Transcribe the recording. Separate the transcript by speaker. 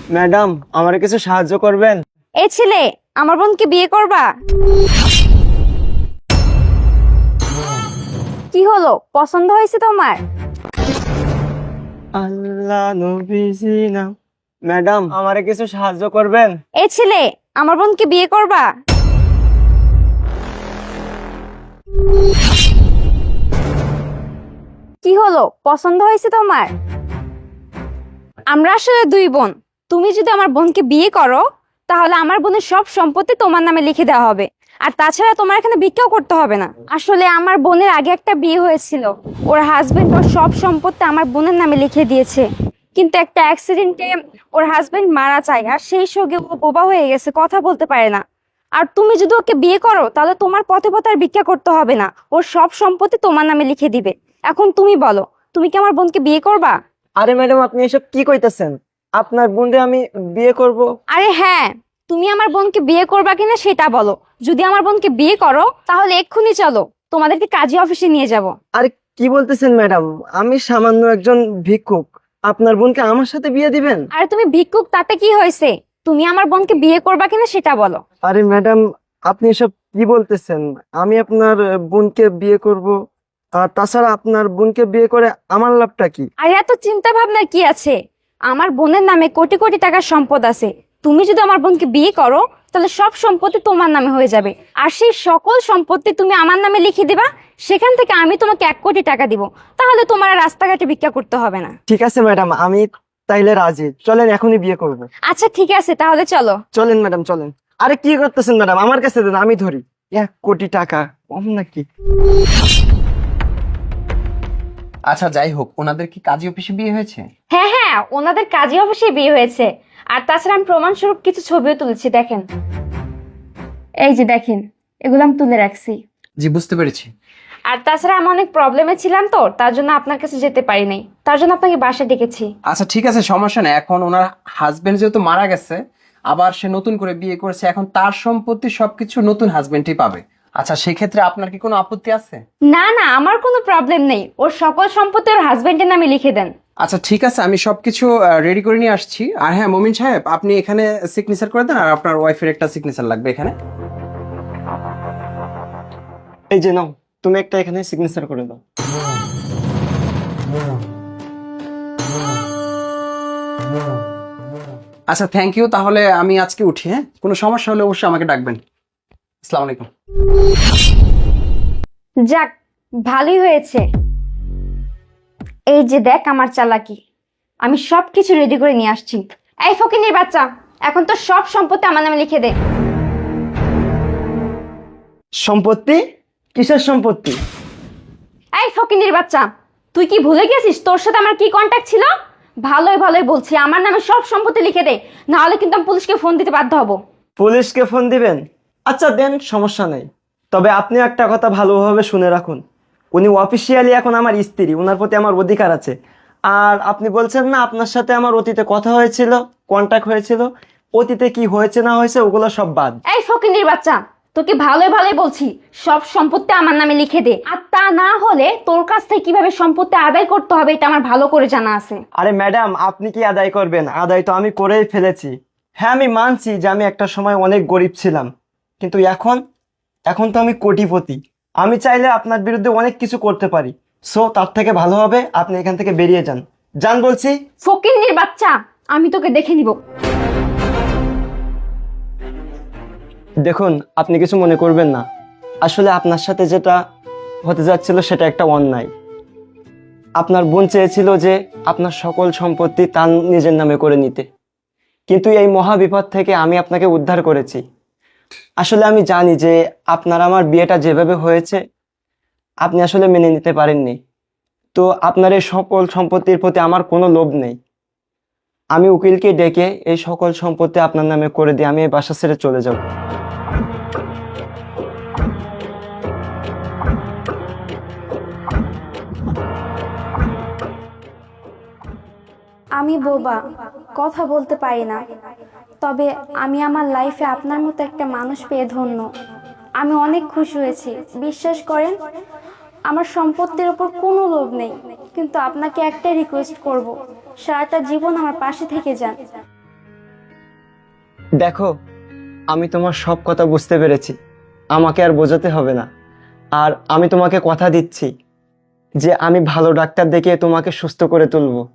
Speaker 1: Madam, আমার কিছু সাহায্য করবেন?
Speaker 2: এই ছেলে, আমার বোনকে বিয়ে করবা? কি হলো, পছন্দ হয়েছে তোমার?
Speaker 1: আল্লাহ নবীজি নাম। ম্যাডাম, আমার কিছু সাহায্য করবেন?
Speaker 2: এই ছেলে, আমার বোনকে বিয়ে করবা? কি হলো, পছন্দ হয়েছে তোমার? আমরা আসলে দুই বোন। তুমি যদি আমার বোনকে বিয়ে করো, তাহলে আমার বোনের সব সম্পত্তি তোমার নামে লিখে দেওয়া হবে। আর তাছাড়া তোমার এখানে ভিক্ষাও করতে হবে না। আসলে আমার বোনের আগে একটা বিয়ে হয়েছিল, ওর হাজবেন্ড ওর সব সম্পত্তি আমার বোনের নামে লিখে দিয়েছে। কিন্তু একটা অ্যাক্সিডেন্টে ওর হাজবেন্ড মারা যায়, আর সেই সঙ্গে ও বোবা হয়ে গেছে, কথা বলতে পারে না। আর তুমি যদি ওকে বিয়ে করো, তাহলে তোমার পথে পথে আর ভিক্ষা করতে হবে না, ওর সব সম্পত্তি তোমার নামে লিখে দিবে। এখন তুমি বলো, তুমি কি আমার বোনকে বিয়ে করবা?
Speaker 1: আরে ম্যাডাম, আপনি এসব কি কইতেছেন? আপনার বোনরে আমি বিয়ে করব?
Speaker 2: আরে হ্যাঁ, তুমি আমার বোনকে বিয়ে করবা কিনা সেটা বলো। যদি আমার বোনকে বিয়ে করো, তাহলে এক্ষুনি চলো, তোমাদেরকে কাজী অফিসে নিয়ে যাব।
Speaker 1: আরে কি বলতেছেন ম্যাডাম? আমি সামান্য একজন ভিক্ষুক, আপনার বোনকে আমার সাথে বিয়ে দিবেন?
Speaker 2: আরে তুমি ভিক্ষুক, তাতে কি হয়েছে? তুমি আমার বোনকে বিয়ে করবা কিনা সেটা বলো।
Speaker 1: আরে ম্যাডাম, আপনি এসব কি বলতেছেন? আমি আপনার বোনকে বিয়ে করব, আর তাছাড়া আপনার বোনকে বিয়ে করে আমার লাভটা কি?
Speaker 2: আর এত চিন্তা ভাবনার কি আছে? আমার বোনের নামে কোটি কোটি টাকার সম্পদ আছে। তুমি যদি আমার বোনকে বিয়ে করো, তাহলে সব সম্পত্তি তোমার নামে হয়ে যাবে। আর সেই সকল সম্পত্তি তুমি আমার নামে লিখে দিবা। সেখান থেকে আমি তোমাকে 1 কোটি টাকা দিব। তাহলে তোমার আর রাস্তাঘাটে ভিক্ষা করতে হবে না।
Speaker 1: ঠিক আছে ম্যাডাম, আমি তাইলে রাজি। চলেন, এখনই বিয়ে করব।
Speaker 2: আচ্ছা ঠিক আছে, তাহলে চলো।
Speaker 1: চলেন ম্যাডাম, চলেন। আরে কি করতেছেন ম্যাডাম? আমার কাছে দেন, আমি ধরি। 1 কোটি টাকা কম নাকি?
Speaker 3: আচ্ছা, যাই হোক, ওনাদের কি কাজী অফিসে বিয়ে হয়েছে?
Speaker 2: হ্যাঁ হ্যাঁ, ওনাদের কাজী অফিসে বিয়ে হয়েছে। আর তাছাড়া আমি প্রমাণস্বরূপ কিছু ছবিও তুলেছি, দেখেন। এই যে দেখেন, এগুলো আমি তুলে রাখছি।
Speaker 3: জি, বুঝতে পেরেছি।
Speaker 2: আর তাছাড়া আমি অনেক প্রবলেমে ছিলাম, তো তার জন্য আপনার কাছে যেতে পারি নাই, তার জন্য আপনাকে বাসায় ডেকেছি।
Speaker 3: আচ্ছা ঠিক আছে, সমস্যা নেই। এখন ওনার হাজবেন্ড যেহেতু মারা গেছে, আবার সে নতুন করে বিয়ে করেছে, এখন তার সম্পত্তি সবকিছু নতুন হাজবেন্ডই পাবে। আচ্ছা, সেক্ষেত্রে আপনার কি কোনো আপত্তি আছে?
Speaker 2: না না, আমার কোনো প্রবলেম নেই, ওর সকল সম্পত্তি ওর হাজবেন্ডের নামে লিখে দেন।
Speaker 3: আচ্ছা ঠিক আছে, আমি সবকিছু রেডি করে নিয়ে আসছি। আর হ্যাঁ, মমিন সাহেব, আপনি এখানে সিগনেচার করে দেন, আর আপনার ওয়াইফের একটা সিগনেচার লাগবে এখানে।
Speaker 1: এই যে নাও, তুমি একটা এখানে সিগনেচার করে দাও।
Speaker 3: আচ্ছা, থ্যাংক ইউ। তাহলে আমি আজকে উঠি, হ্যাঁ? কোনো সমস্যা হলে অবশ্যই আমাকে ডাকবেন। আসসালামু আলাইকুম।
Speaker 2: যাক, ভালোই হয়েছে। এই যে দেখ আমার চালাকি, আমি সবকিছু রেডি করে নিয়ে আসছি। এই ফকিনীর বাচ্চা, এখন তো সব সম্পত্তি আমার নামে লিখে দে।
Speaker 1: সম্পত্তি? কিসের সম্পত্তি?
Speaker 2: এই ফকিনীর বাচ্চা, তুই কি ভুলে গেছিস তোর সাথে আমার কি কন্ট্যাক্ট ছিল? ভালোই ভালোই বলছি, আমার নামে সব সম্পত্তি লিখে দে, না হলে কিন্তু আমি পুলিশকে ফোন দিতে বাধ্য হব।
Speaker 1: পুলিশকে ফোন দিবেন? আচ্ছা দেন, সমস্যা নেই। তবে আপনি একটা কথা ভালোভাবে শুনে রাখুন, উনি অফিসিয়ালি এখন আমার স্ত্রী, ওনার প্রতি আমার অধিকার আছে। আর আপনি বলছেন না আপনার সাথে আমার অতীতে কথা হয়েছিল, কন্ট্যাক্ট হয়েছিল, অতীতে কি হয়েছে না হয়েছে ওগুলো সব বাদ।
Speaker 2: এই ফকিনীর বাচ্চা, তোকে ভালোই ভালোই বলছি, সব সম্পত্তি আমার নামে লিখে দে। আর তা না হলে তোর কাছ থেকে কিভাবে সম্পত্তি আদায় করতে হবে এটা আমার ভালো করে জানা আছে।
Speaker 1: আরে ম্যাডাম, আপনি কি আদায় করবেন? আদায় তো আমি করেই ফেলেছি। হ্যাঁ, আমি মানছি যে আমি একটা সময় অনেক গরিব ছিলাম, কিন্তু এখন এখন তো আমি কোটিপতি। আমি চাইলে আপনার বিরুদ্ধে অনেক কিছু করতে পারি। সো তার থেকে ভালো হবে আপনি এখান থেকে বেরিয়ে যান। যান বলছি।
Speaker 2: ফকিনীর বাচ্চা, আমি তোকে দেখে নিব।
Speaker 1: দেখুন, আপনি কিছু মনে করবেন না, আসলে আপনার সাথে যেটা হতে যাচ্ছিল সেটা একটা অন্যায়। আপনার বোন চেয়েছিল যে আপনার সকল সম্পত্তি তার নিজের নামে করে নিতে, কিন্তু এই মহা বিপদ থেকে আমি আপনাকে উদ্ধার করেছি। আসলে আমি জানি যে আপনার আমার বিয়েটা যেভাবে হয়েছে আপনি আসলে মেনে নিতে পারেননি। তো আপনার এই সকল সম্পত্তির প্রতি আমার কোনো লোভ নেই। আমি উকিলকে ডেকে এই সকল সম্পত্তি আপনার নামে করে দিয়ে আমি এই বাসা ছেড়ে চলে যাব।
Speaker 2: আমি বোবা, কথা বলতে পারি না, তবে আমি আমার লাইফে আপনার মতো একটা মানুষ পেয়ে ধন্য। আমি অনেক খুশি হয়েছি, বিশ্বাস করেন। আমার সম্পত্তির ওপর কোনো লোভ নেই, কিন্তু আপনাকে একটাই রিকোয়েস্ট করব, সারাটা জীবন আমার পাশে থেকে যান।
Speaker 1: দেখো, আমি তোমার সব কথা বুঝতে পেরেছি, আমাকে আর বোঝাতে হবে না। আর আমি তোমাকে কথা দিচ্ছি যে আমি ভালো ডাক্তার দেখিয়ে তোমাকে সুস্থ করে তুলবো।